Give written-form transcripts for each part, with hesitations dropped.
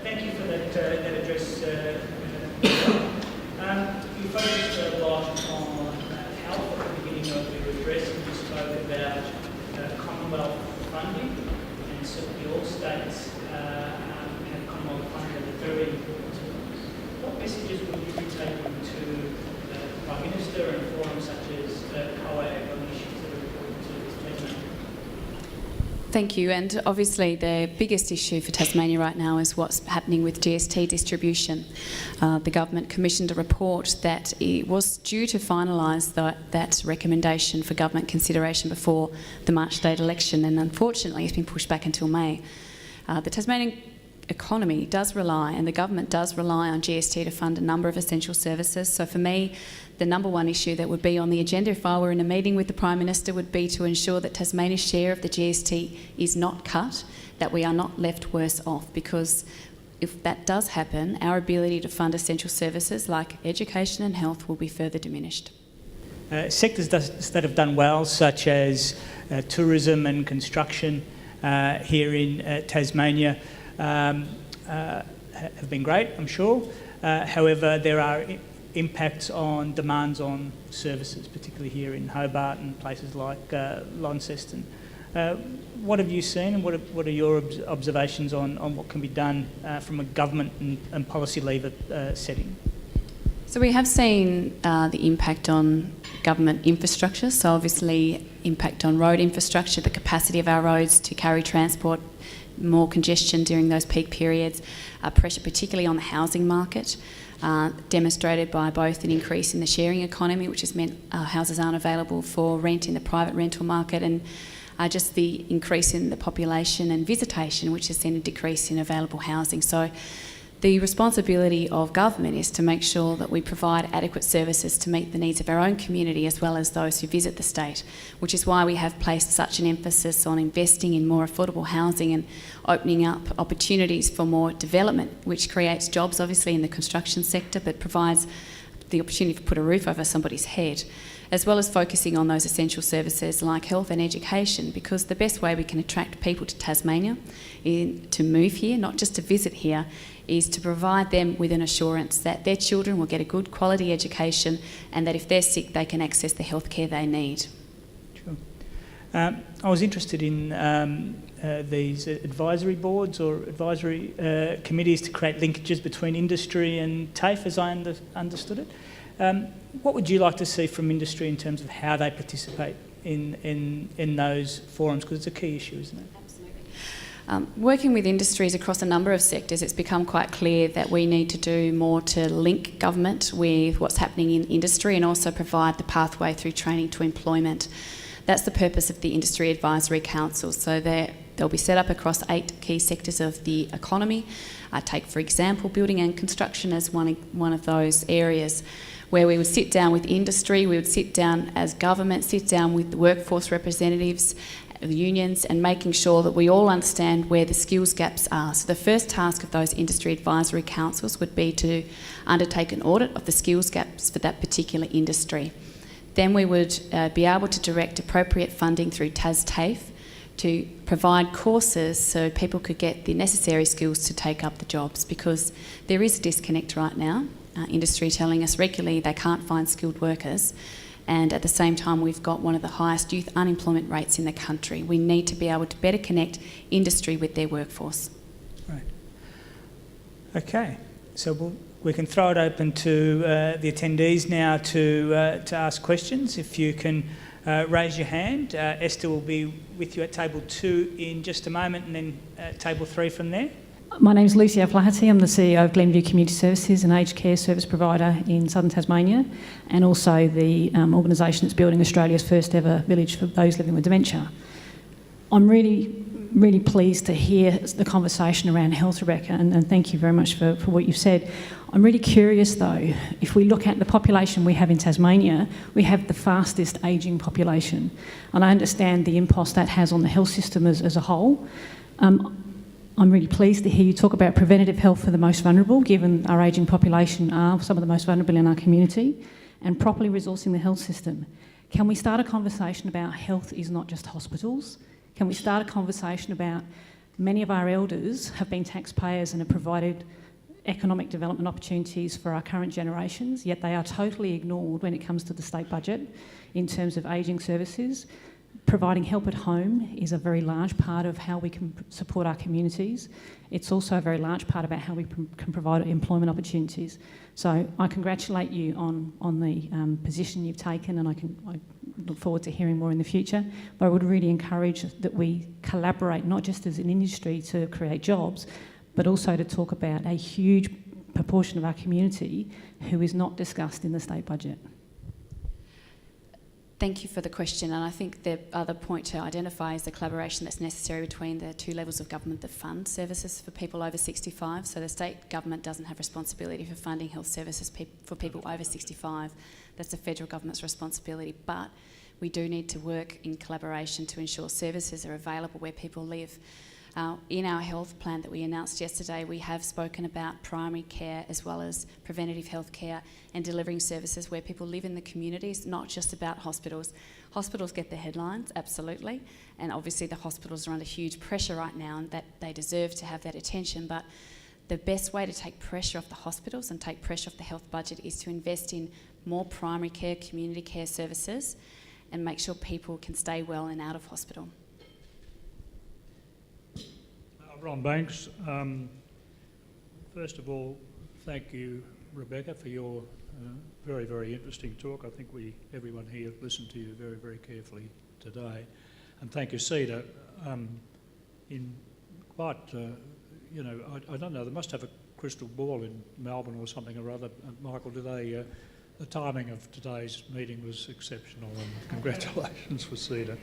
Thank you for that address. You focused a lot on health at the beginning of your address, and you spoke about Commonwealth funding, and certainly all states have Commonwealth funding that are very important to them. What messages would you be taking to the Prime Minister and forums such as COAG on issues that are important to Tasmania? Thank you. And obviously the biggest issue for Tasmania right now is what's happening with GST distribution. The government commissioned a report that it was due to finalise that recommendation for government consideration before the March state election, and unfortunately it's been pushed back until May. The Tasmanian economy does rely, and the government does rely on GST to fund a number of essential services. So for me, the number one issue that would be on the agenda if I were in a meeting with the Prime Minister would be to ensure that Tasmania's share of the GST is not cut, that we are not left worse off, because if that does happen, our ability to fund essential services like education and health will be further diminished. Sectors that have done well, such as tourism and construction here in Tasmania, have been great, I'm sure. However, there are impacts on demands on services, particularly here in Hobart and places like Launceston. What have you seen, and what are your observations on what can be done from a government and policy lever setting? So we have seen the impact on government infrastructure, so obviously impact on road infrastructure, the capacity of our roads to carry transport, more congestion during those peak periods, pressure particularly on the housing market, demonstrated by both an increase in the sharing economy, which has meant houses aren't available for rent in the private rental market, and just the increase in the population and visitation, which has seen a decrease in available housing. So the responsibility of government is to make sure that we provide adequate services to meet the needs of our own community as well as those who visit the state, which is why we have placed such an emphasis on investing in more affordable housing and opening up opportunities for more development, which creates jobs obviously in the construction sector but provides the opportunity to put a roof over somebody's head, as well as focusing on those essential services like health and education, because the best way we can attract people to Tasmania to move here, not just to visit here, is to provide them with an assurance that their children will get a good quality education and that if they're sick they can access the healthcare they need. Sure. I was interested in these advisory boards or advisory committees to create linkages between industry and TAFE, as I understood it. What would you like to see from industry in terms of how they participate in those forums? Because it's a key issue, isn't it? Working with industries across a number of sectors, it's become quite clear that we need to do more to link government with what's happening in industry and also provide the pathway through training to employment. That's the purpose of the Industry Advisory Council. So they'll be set up across 8 key sectors of the economy. Take, for example, building and construction as one of those areas where we would sit down with industry, we would sit down as government, sit down with the workforce representatives, the unions, and making sure that we all understand where the skills gaps are. So the first task of those industry advisory councils would be to undertake an audit of the skills gaps for that particular industry. Then we would be able to direct appropriate funding through TAFE to provide courses so people could get the necessary skills to take up the jobs, because there is a disconnect right now. Industry telling us regularly they can't find skilled workers, and at the same time we've got one of the highest youth unemployment rates in the country. We need to be able to better connect industry with their workforce. Right. Okay, so we can throw it open to the attendees now to ask questions. If you can raise your hand. Esther will be with you at table 2 in just a moment, and then table 3 from there. My name is Lucy O'Flaherty. I'm the CEO of Glenview Community Services, an aged care service provider in southern Tasmania, and also the organisation that's building Australia's first ever village for those living with dementia. I'm really pleased to hear the conversation around health, Rebecca, and thank you very much for what you've said. I'm really curious though, if we look at the population we have in Tasmania, we have the fastest ageing population, and I understand the impulse that has on the health system as a whole. I'm really pleased to hear you talk about preventative health for the most vulnerable, given our ageing population are some of the most vulnerable in our community, and properly resourcing the health system. Can we start a conversation about health is not just hospitals? Can we start a conversation about many of our elders have been taxpayers and have provided economic development opportunities for our current generations, yet they are totally ignored when it comes to the state budget in terms of ageing services. Providing help at home is a very large part of how we can support our communities. It's also a very large part about how we can provide employment opportunities. So I congratulate you on the position you've taken, and I look forward to hearing more in the future. But I would really encourage that we collaborate, not just as an industry to create jobs, but also to talk about a huge proportion of our community who is not discussed in the state budget. Thank you for the question, and I think the other point to identify is the collaboration that's necessary between the two levels of government that fund services for people over 65. So the state government doesn't have responsibility for funding health services for people over 65. That's the federal government's responsibility, but we do need to work in collaboration to ensure services are available where people live. In our health plan that we announced yesterday, we have spoken about primary care as well as preventative health care and delivering services where people live in the communities, not just about hospitals. Hospitals get the headlines, absolutely, and obviously the hospitals are under huge pressure right now and that they deserve to have that attention, but the best way to take pressure off the hospitals and take pressure off the health budget is to invest in more primary care, community care services and make sure people can stay well and out of hospital. Ron Banks. First of all, thank you, Rebecca, for your very, very interesting talk. I think everyone here listened to you very, very carefully today. And thank you, CEDA. In quite, I don't know, they must have a crystal ball in Melbourne or something or other. Michael, the timing of today's meeting was exceptional, and congratulations for CEDA.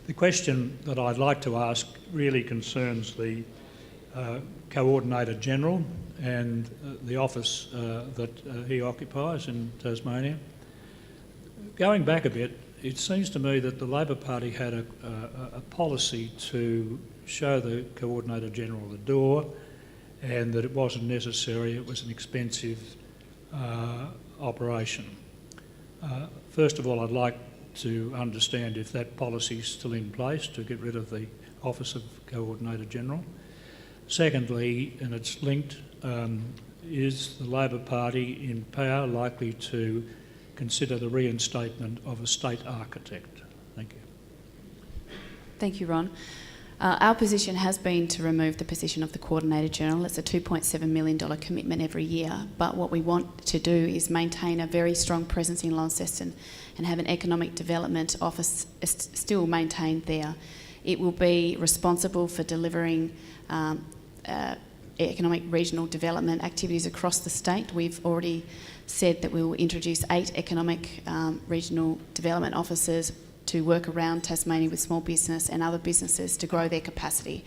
The question that I'd like to ask really concerns the Coordinator General and the office that he occupies in Tasmania. Going back a bit, it seems to me that the Labor Party had a policy to show the Coordinator General the door, and that it wasn't necessary, it was an expensive operation. First of all, I'd like to understand if that policy is still in place to get rid of the Office of Coordinator General. Secondly, and it's linked, is the Labor Party in power likely to consider the reinstatement of a state architect? Thank you. Thank you, Ron. Our position has been to remove the position of the Coordinator General. It's a $2.7 million commitment every year, but what we want to do is maintain a very strong presence in Launceston and have an economic development office still maintained there. It will be responsible for delivering economic regional development activities across the state. We've already said that we will introduce 8 economic regional development officers to work around Tasmania with small business and other businesses to grow their capacity.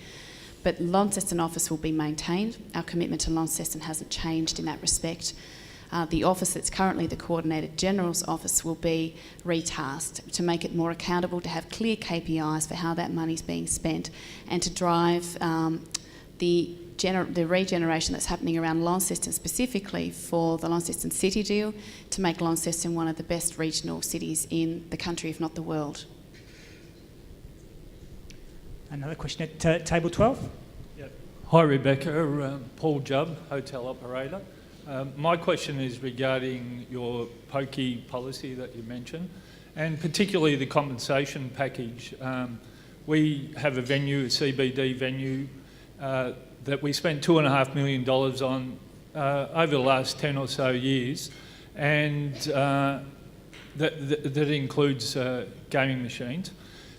But Launceston office will be maintained. Our commitment to Launceston hasn't changed in that respect. The office that's currently the Coordinator General's office will be retasked to make it more accountable, to have clear KPIs for how that money's being spent, and to drive the regeneration that's happening around Launceston, specifically for the Launceston City deal, to make Launceston one of the best regional cities in the country, if not the world. Another question at table 12. Yep. Hi Rebecca, Paul Jubb, hotel operator. My question is regarding your pokey policy that you mentioned, and particularly the compensation package. We have a venue, a CBD venue, that we spent $2.5 million on over the last 10 or so years, and that includes gaming machines.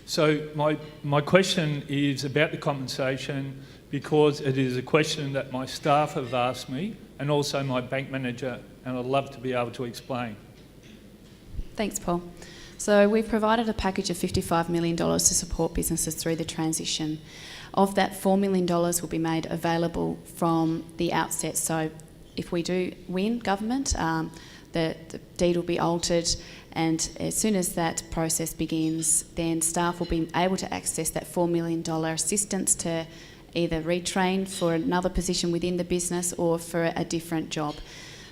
So my question is about the compensation, because it is a question that my staff have asked me and also my bank manager, and I'd love to be able to explain. Thanks, Paul. So we've provided a package of $55 million to support businesses through the transition. Of that, $4 million will be made available from the outset. So if we do win government, the deed will be altered, and as soon as that process begins, then staff will be able to access that $4 million assistance to either retrain for another position within the business or for a different job.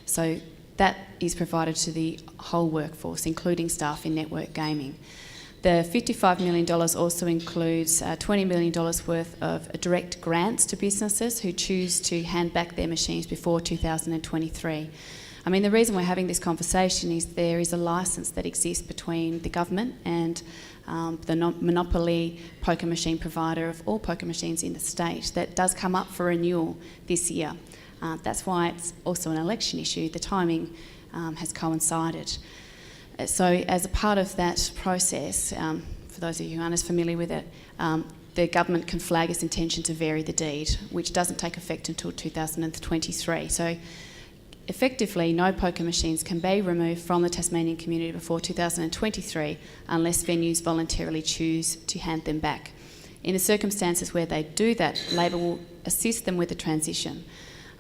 So that is provided to the whole workforce, including staff in network gaming. The $55 million also includes $20 million worth of direct grants to businesses who choose to hand back their machines before 2023. I mean, the reason we're having this conversation is there is a licence that exists between the government and the monopoly poker machine provider of all poker machines in the state that does come up for renewal this year. That's why it's also an election issue. The timing has coincided. So as a part of that process, for those of you who aren't as familiar with it, the government can flag its intention to vary the deed, which doesn't take effect until 2023. So effectively, no poker machines can be removed from the Tasmanian community before 2023 unless venues voluntarily choose to hand them back. In the circumstances where they do that, Labor will assist them with the transition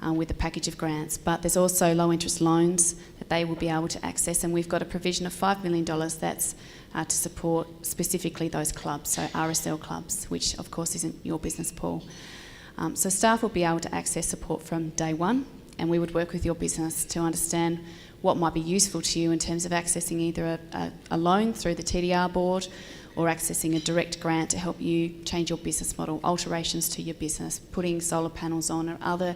with a package of grants, but there's also low interest loans that they will be able to access, and we've got a provision of $5 million that's to support specifically those clubs, so RSL clubs, which of course isn't your business, Paul. So staff will be able to access support from day one, and we would work with your business to understand what might be useful to you in terms of accessing either a loan through the TDR board or accessing a direct grant to help you change your business model, alterations to your business, putting solar panels on or other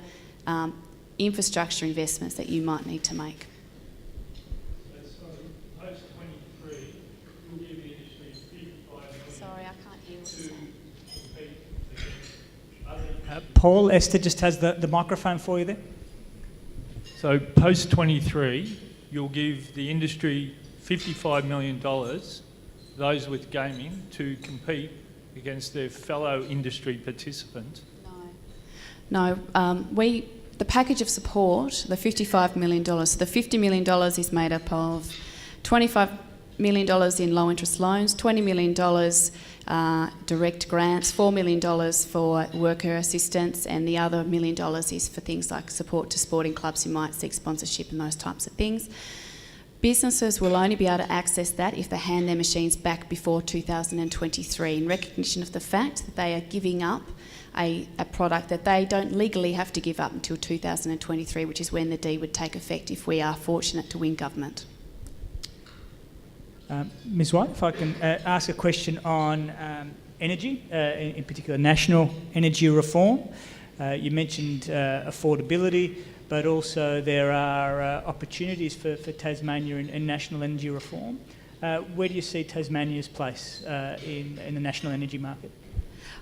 infrastructure investments that you might need to make. Sorry, I can't hear what you're saying. Paul, Esther just has the microphone for you there. So post 23, you'll give the industry $55 million, those with gaming, to compete against their fellow industry participants. No, the package of support, the $55 million, so the $50 million is made up of $25 million in low interest loans, $20 million direct grants, $4 million for worker assistance, and the other $1 million is for things like support to sporting clubs who might seek sponsorship and those types of things. Businesses will only be able to access that if they hand their machines back before 2023 in recognition of the fact that they are giving up a product that they don't legally have to give up until 2023, which is when the deed would take effect if we are fortunate to win government. Ms White, if I can ask a question on energy, in particular national energy reform. You mentioned affordability, but also there are opportunities for Tasmania in national energy reform. Where do you see Tasmania's place in the national energy market?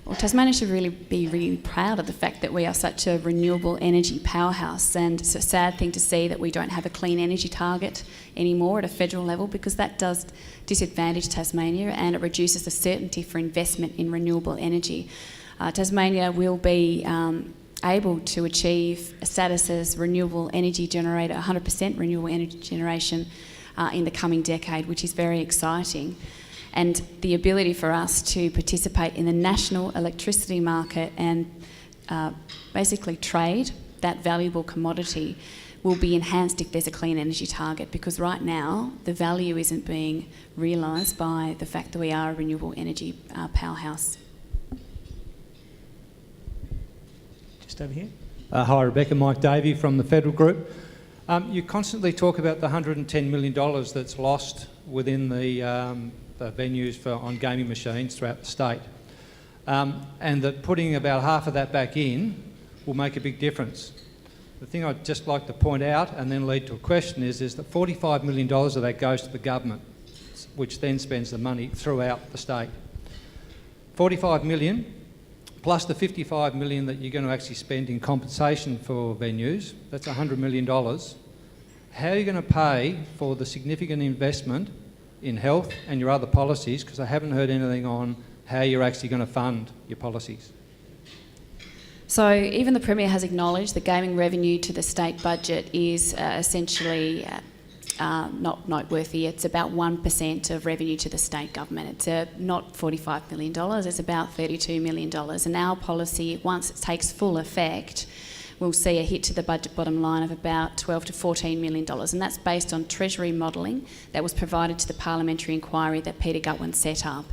Well, Tasmania should really be proud of the fact that we are such a renewable energy powerhouse, and it's a sad thing to see that we don't have a clean energy target anymore at a federal level, because that does disadvantage Tasmania and it reduces the certainty for investment in renewable energy. Tasmania will be able to achieve a status as renewable energy generator, 100% renewable energy generation in the coming decade, which is very exciting. And the ability for us to participate in the national electricity market and basically trade that valuable commodity will be enhanced if there's a clean energy target, because right now the value isn't being realised by the fact that we are a renewable energy powerhouse. Just over here. Hi Rebecca, Mike Davey from the Federal Group. You constantly talk about the $110 million that's lost within the venues on gaming machines throughout the state, and that putting about half of that back in will make a big difference. The thing I'd just like to point out and then lead to a question is that $45 million of that goes to the government, which then spends the money throughout the state. 45 million plus the 55 million that you're going to actually spend in compensation for venues, that's $100 million. How are you going to pay for the significant investment in health and your other policies? Because I haven't heard anything on how you're actually going to fund your policies. So even the Premier has acknowledged that gaming revenue to the state budget is essentially not noteworthy. It's about 1% of revenue to the state government. It's not $45 million, it's about $32 million. And our policy, once it takes full effect, we'll see a hit to the budget bottom line of about $12 to $14 million, and that's based on Treasury modelling that was provided to the parliamentary inquiry that Peter Gutwin set up.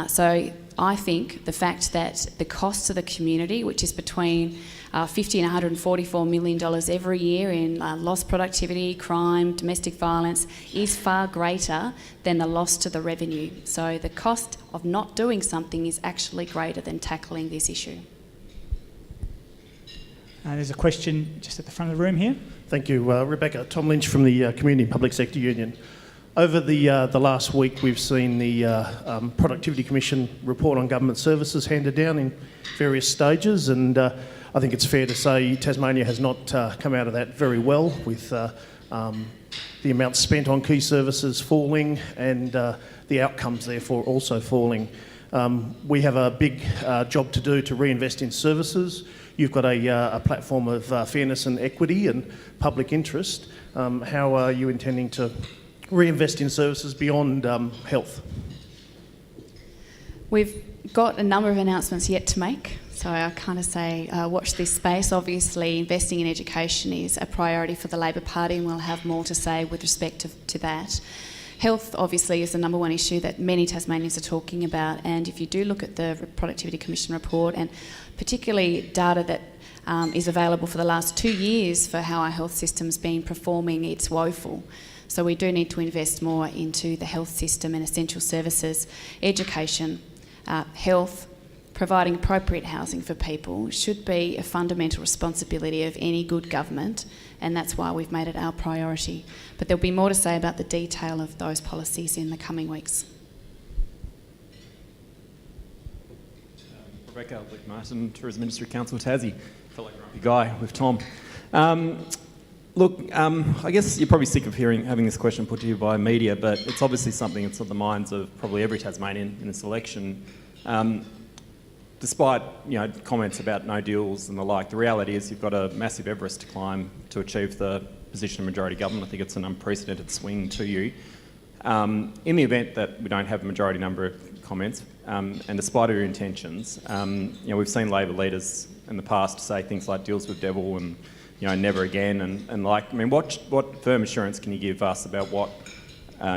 So I think the fact that the cost to the community, which is between $50 and $144 million every year in lost productivity, crime, domestic violence, is far greater than the loss to the revenue. So the cost of not doing something is actually greater than tackling this issue. There's a question just at the front of the room here. Thank you, Rebecca. Tom Lynch from the Community and Public Sector Union. Over the last week, we've seen the Productivity Commission report on government services handed down in various stages, and I think it's fair to say Tasmania has not come out of that very well, with the amount spent on key services falling and the outcomes therefore also falling. We have a big job to do to reinvest in services. You've got a platform of fairness and equity and public interest. How are you intending to reinvest in services beyond health? We've got a number of announcements yet to make, so I kind of say watch this space. Obviously, investing in education is a priority for the Labor Party, and we'll have more to say with respect to that. Health, obviously, is the number one issue that many Tasmanians are talking about, and if you do look at the Productivity Commission report, and particularly data that is available for the last 2 years for how our health system's been performing, it's woeful. So we do need to invest more into the health system and essential services, education, health. Providing appropriate housing for people should be a fundamental responsibility of any good government, and that's why we've made it our priority. But there'll be more to say about the detail of those policies in the coming weeks. Rebecca Martin, Tourism Industry Council, Tassie, fellow grumpy guy with Tom. Look, I guess you're probably sick of having this question put to you by media, but it's obviously something that's on the minds of probably every Tasmanian in this election. Despite comments about no deals and the like, the reality is you've got a massive Everest to climb to achieve the position of majority government. I think it's an unprecedented swing to you. In the event that we don't have a majority number of comments, and despite your intentions, we've seen Labor leaders in the past say things like deals with devil and never again, and like, I mean, what firm assurance can you give us about what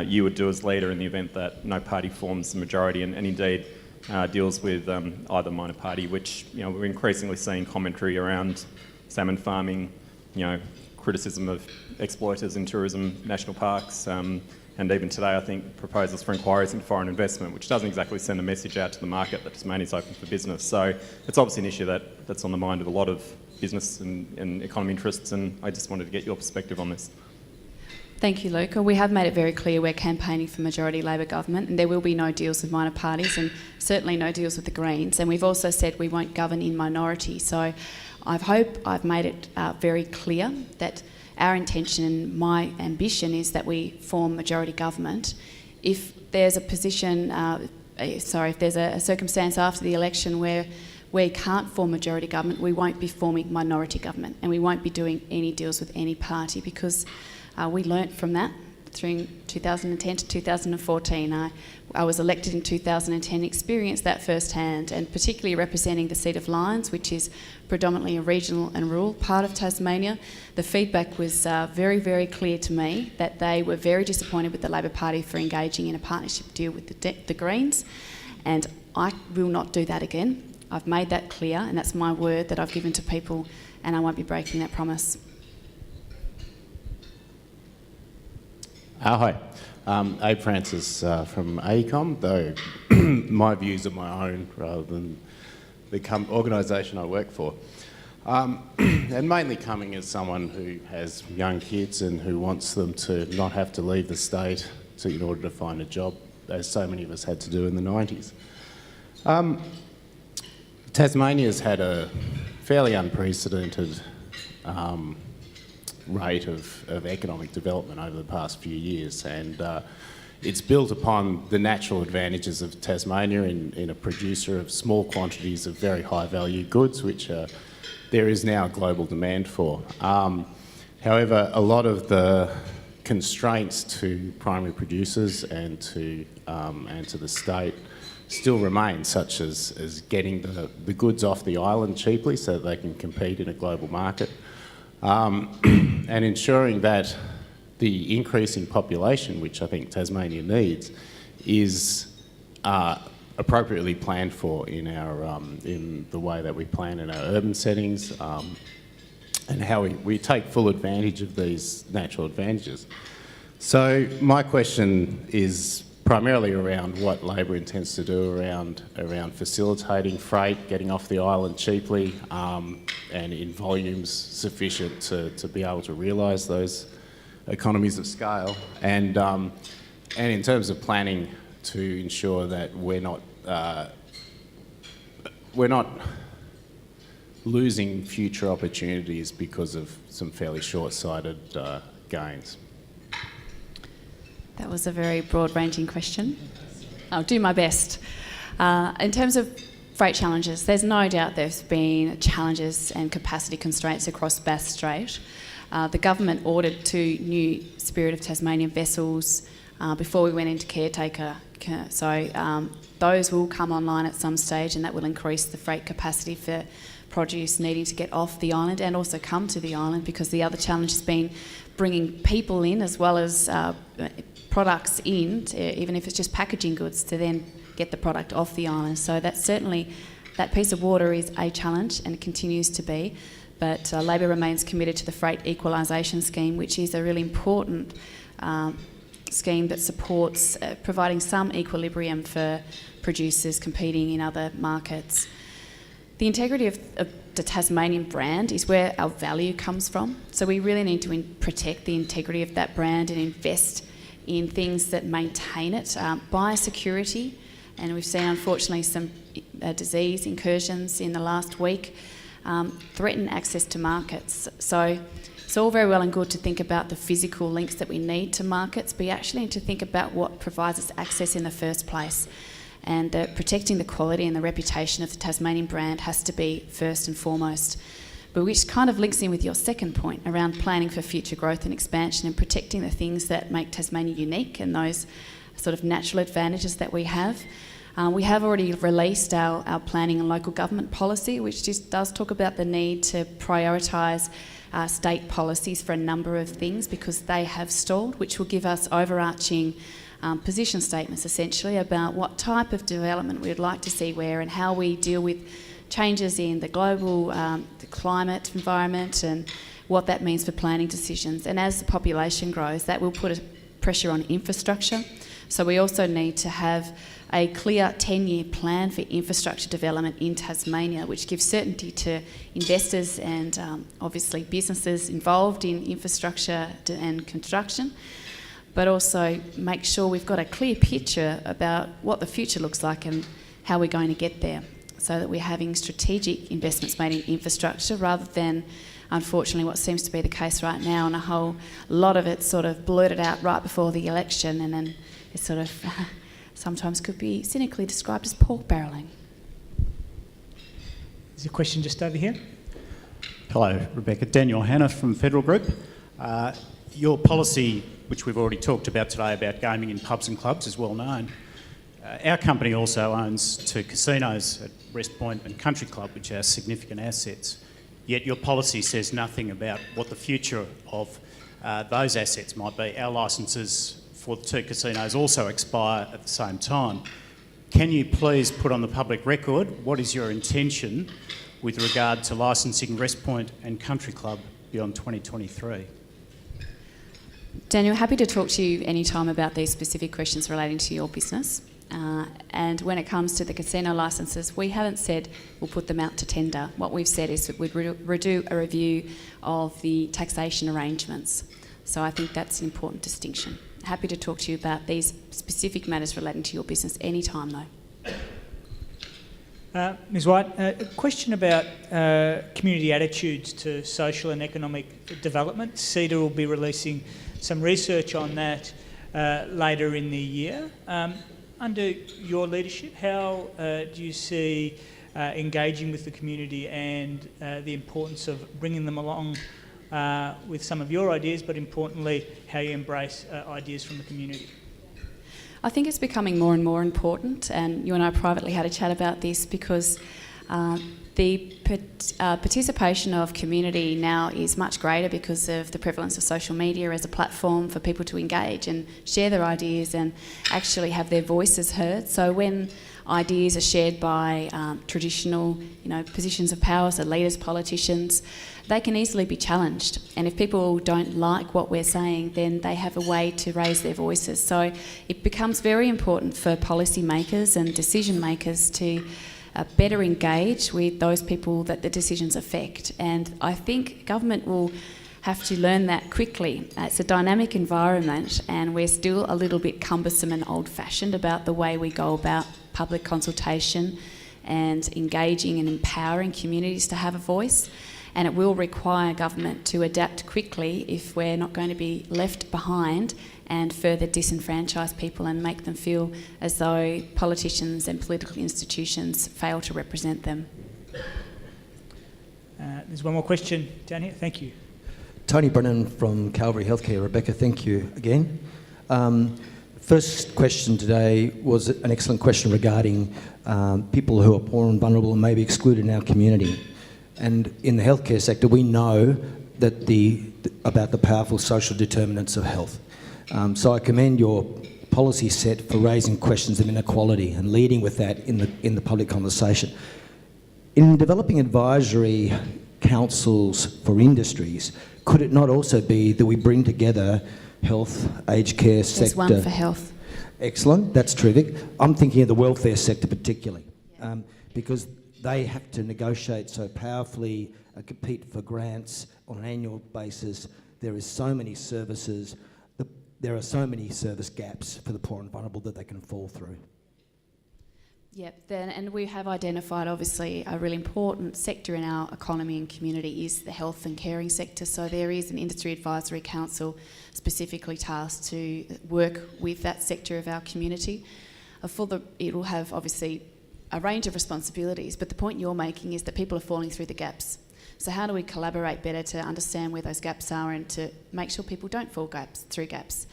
you would do as leader in the event that no party forms the majority, and indeed deals with either minor party, which we're increasingly seeing commentary around salmon farming, criticism of exploiters in tourism, national parks, and even today I think proposals for inquiries into foreign investment, which doesn't exactly send a message out to the market that Tasmania's open for business. So it's obviously an issue that's on the mind of a lot of business and economy interests, and I just wanted to get your perspective on this. Thank you, Luke. We have made it very clear we're campaigning for majority Labor government, and there will be no deals with minor parties, and certainly no deals with the Greens. And we've also said we won't govern in minority. So I hope I've made it very clear that our intention and my ambition is that we form majority government. If there's a position, if there's a circumstance after the election where we can't form majority government, we won't be forming minority government, and we won't be doing any deals with any party, because we learnt from that through 2010 to 2014. I was elected in 2010, experienced that firsthand, and particularly representing the seat of Lyons, which is predominantly a regional and rural part of Tasmania. The feedback was very, very clear to me that they were very disappointed with the Labor Party for engaging in a partnership deal with the Greens, and I will not do that again. I've made that clear, and that's my word that I've given to people, and I won't be breaking that promise. Hi, Abe Francis from AECOM, though my views are my own rather than the organisation I work for. And mainly coming as someone who has young kids and who wants them to not have to leave the state in order to find a job, as so many of us had to do in the 90s. Tasmania's had a fairly unprecedented rate of economic development over the past few years, and it's built upon the natural advantages of Tasmania in a producer of small quantities of very high value goods, which there is now a global demand for. However, a lot of the constraints to primary producers and to the state still remain, such as getting the goods off the island cheaply so that they can compete in a global market, and ensuring that the increasing population, which I think Tasmania needs, is appropriately planned for in the way that we plan in our urban settings, and how we take full advantage of these natural advantages. So my question is primarily around what Labor intends to do around facilitating freight, getting off the island cheaply, and in volumes sufficient to be able to realise those economies of scale, and in terms of planning to ensure that we're not losing future opportunities because of some fairly short-sighted gains. That was a very broad-ranging question. I'll do my best. In terms of freight challenges, there's no doubt there's been challenges and capacity constraints across Bass Strait. The government ordered 2 new Spirit of Tasmania vessels before we went into caretaker. So those will come online at some stage, and that will increase the freight capacity for produce needing to get off the island and also come to the island, because the other challenge has been bringing people in as well as products in, even if it's just packaging goods, to then get the product off the island. So that's certainly, that piece of water is a challenge, and it continues to be. But Labor remains committed to the Freight Equalisation Scheme, which is a really important scheme that supports providing some equilibrium for producers competing in other markets. The integrity of the Tasmanian brand is where our value comes from. So we really need to protect the integrity of that brand and invest in things that maintain it. Biosecurity, and we've seen unfortunately some disease incursions in the last week, threaten access to markets. So it's all very well and good to think about the physical links that we need to markets, but you actually need to think about what provides us access in the first place. And protecting the quality and the reputation of the Tasmanian brand has to be first and foremost. But which kind of links in with your second point around planning for future growth and expansion and protecting the things that make Tasmania unique and those sort of natural advantages that we have. We have already released our planning and local government policy, which just does talk about the need to prioritise state policies for a number of things because they have stalled, which will give us overarching position statements essentially about what type of development we'd like to see where and how we deal with changes in the global the climate environment and what that means for planning decisions. And as the population grows, that will put a pressure on infrastructure. So we also need to have a clear 10-year plan for infrastructure development in Tasmania, which gives certainty to investors and obviously businesses involved in infrastructure and construction, but also make sure we've got a clear picture about what the future looks like and how we're going to get there, so that we're having strategic investments made in infrastructure rather than, unfortunately, what seems to be the case right now, and a whole lot of it sort of blurted out right before the election, and then it sort of sometimes could be cynically described as pork barrelling. There's a question just over here. Hello, Rebecca. Daniel Hanna from Federal Group. Your policy, which we've already talked about today, about gaming in pubs and clubs, is well known. Our company also owns 2 casinos at West Point and Country Club, which are significant assets. Yet your policy says nothing about what the future of those assets might be. Our licences for the 2 casinos also expire at the same time. Can you please put on the public record what is your intention with regard to licensing West Point and Country Club beyond 2023? Daniel, happy to talk to you anytime about these specific questions relating to your business. And when it comes to the casino licences, we haven't said we'll put them out to tender. What we've said is that we'd do a review of the taxation arrangements. So I think that's an important distinction. Happy to talk to you about these specific matters relating to your business anytime though. Ms White, a question about community attitudes to social and economic development. CEDA will be releasing some research on that later in the year. Under your leadership, how do you see engaging with the community and the importance of bringing them along with some of your ideas, but importantly, how you embrace ideas from the community? I think it's becoming more and more important, and you and I privately had a chat about this because the participation of community now is much greater because of the prevalence of social media as a platform for people to engage and share their ideas and actually have their voices heard. So when ideas are shared by traditional, positions of power, so leaders, politicians, they can easily be challenged. And if people don't like what we're saying, then they have a way to raise their voices. So it becomes very important for policymakers and decision makers to better engage with those people that the decisions affect. And I think government will have to learn that quickly. It's a dynamic environment, and we're still a little bit cumbersome and old-fashioned about the way we go about public consultation and engaging and empowering communities to have a voice. And it will require government to adapt quickly if we're not going to be left behind and further disenfranchise people and make them feel as though politicians and political institutions fail to represent them. There's one more question down here. Thank you. Tony Brennan from Calvary Healthcare. Rebecca, thank you again. First question today was an excellent question regarding people who are poor and vulnerable and maybe excluded in our community. And in the healthcare sector, we know that about the powerful social determinants of health. So I commend your policy set for raising questions of inequality and leading with that in the public conversation. In developing advisory councils for industries, could it not also be that we bring together health, aged care sector? There's one for health. Excellent, that's terrific. I'm thinking of the welfare sector particularly, because they have to negotiate so powerfully, compete for grants on an annual basis. There are so many service gaps for the poor and vulnerable that they can fall through. Yep, and we have identified obviously a really important sector in our economy and community is the health and caring sector. So there is an industry advisory council specifically tasked to work with that sector of our community. It will have obviously a range of responsibilities, but the point you're making is that people are falling through the gaps. So how do we collaborate better to understand where those gaps are and to make sure people don't fall through gaps?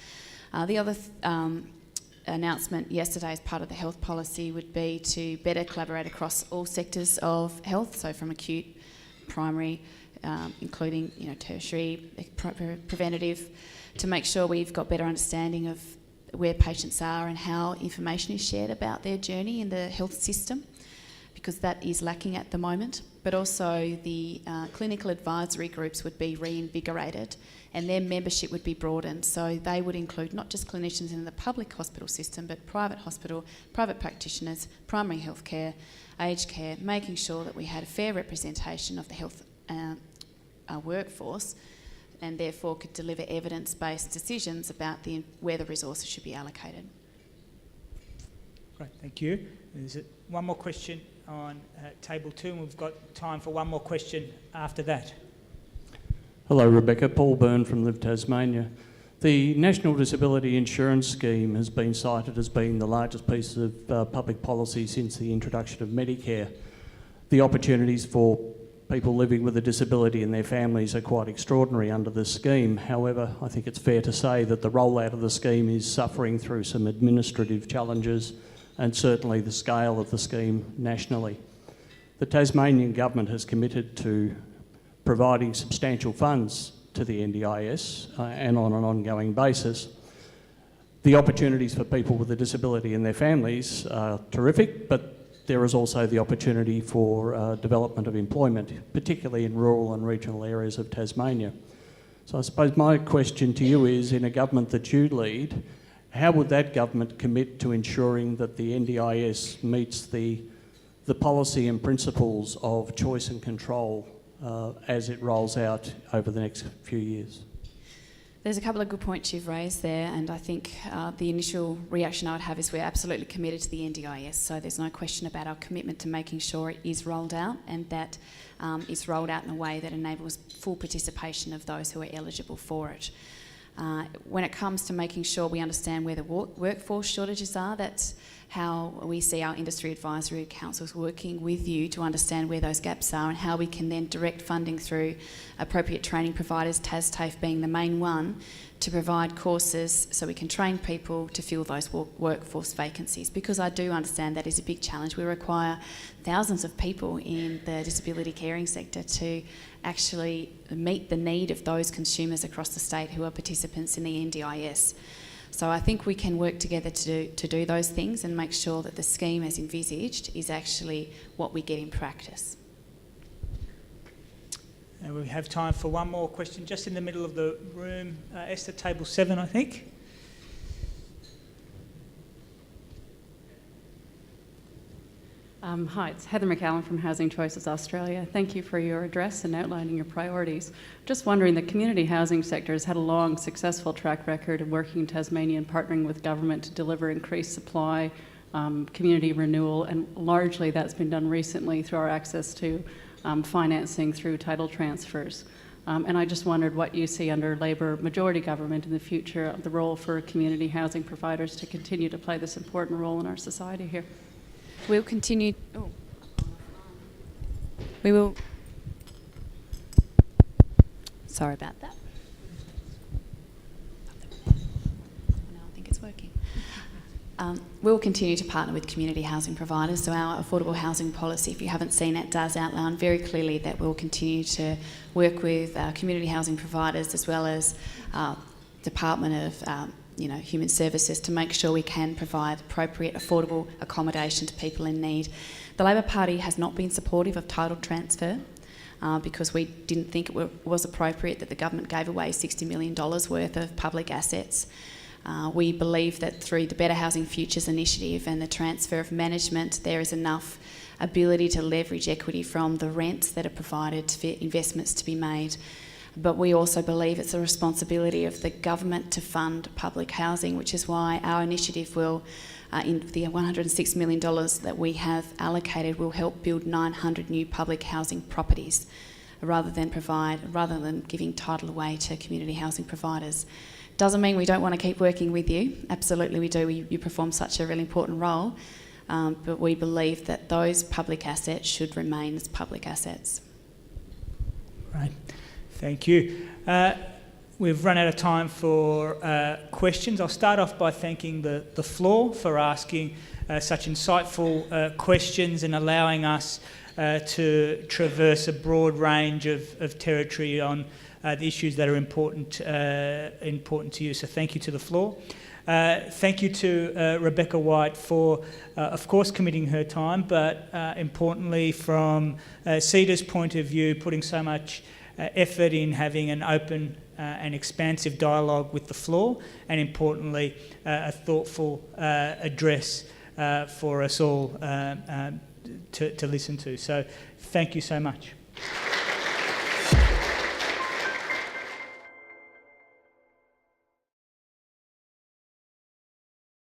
The other announcement yesterday as part of the health policy would be to better collaborate across all sectors of health, so from acute, primary, including tertiary, preventative, to make sure we've got better understanding of where patients are and how information is shared about their journey in the health system, because that is lacking at the moment. But also the clinical advisory groups would be reinvigorated and their membership would be broadened. So they would include not just clinicians in the public hospital system, but private hospital, private practitioners, primary health care, aged care, making sure that we had a fair representation of the health workforce and therefore could deliver evidence-based decisions about where the resources should be allocated. Great, thank you. There's one more question on table 2, and we've got time for one more question after that. Hello, Rebecca. Paul Byrne from Live Tasmania. The National Disability Insurance Scheme has been cited as being the largest piece of public policy since the introduction of Medicare. The opportunities for people living with a disability and their families are quite extraordinary under this scheme. However, I think it's fair to say that the rollout of the scheme is suffering through some administrative challenges and certainly the scale of the scheme nationally. The Tasmanian Government has committed to providing substantial funds to the NDIS and on an ongoing basis. The opportunities for people with a disability and their families are terrific, but there is also the opportunity for development of employment, particularly in rural and regional areas of Tasmania. So I suppose my question to you is, in a government that you lead, how would that government commit to ensuring that the NDIS meets the policy and principles of choice and control as it rolls out over the next few years? There's a couple of good points you've raised there, and I think the initial reaction I would have is we're absolutely committed to the NDIS, so there's no question about our commitment to making sure it is rolled out and that it's rolled out in a way that enables full participation of those who are eligible for it. When it comes to making sure we understand where the workforce shortages are, that's how we see our industry advisory councils working with you to understand where those gaps are and how we can then direct funding through appropriate training providers, TASTAFE being the main one, to provide courses so we can train people to fill those workforce vacancies, because I do understand that is a big challenge. We require thousands of people in the disability caring sector to actually meet the need of those consumers across the state who are participants in the NDIS. So I think we can work together to do those things and make sure that the scheme as envisaged is actually what we get in practice. And we have time for one more question, just in the middle of the room. Esther, table 7, I think. Hi, it's Heather McAllen from Housing Choices Australia. Thank you for your address and outlining your priorities. Just wondering, the community housing sector has had a long, successful track record of working in Tasmania and partnering with government to deliver increased supply, community renewal, and largely that's been done recently through our access to financing through title transfers. And I just wondered what you see under Labor majority government in the future of the role for community housing providers to continue to play this important role in our society here. We'll continue. Oh. We will. Sorry about that. Now I think it's working. We'll continue to partner with community housing providers. So our affordable housing policy, if you haven't seen it, does outline very clearly that we'll continue to work with community housing providers as well as Department of Human Services to make sure we can provide appropriate, affordable accommodation to people in need. The Labor Party has not been supportive of title transfer because we didn't think it was appropriate that the government gave away $60 million worth of public assets. We believe that through the Better Housing Futures initiative and the transfer of management, there is enough ability to leverage equity from the rents that are provided for investments to be made. But we also believe it's a responsibility of the government to fund public housing, which is why our initiative will, in the $106 million that we have allocated, will help build 900 new public housing properties, rather than giving title away to community housing providers. Doesn't mean we don't want to keep working with you. Absolutely we do. You perform such a really important role. But we believe that those public assets should remain as public assets. Right. Thank you. We've run out of time for questions. I'll start off by thanking the floor for asking such insightful questions and allowing us to traverse a broad range of territory on the issues that are important to you. So thank you to the floor. Thank you to Rebecca White for, of course, committing her time, but importantly from CEDA's point of view, putting so much effort in having an open and expansive dialogue with the floor, and importantly, a thoughtful address for us all to listen to. So thank you so much.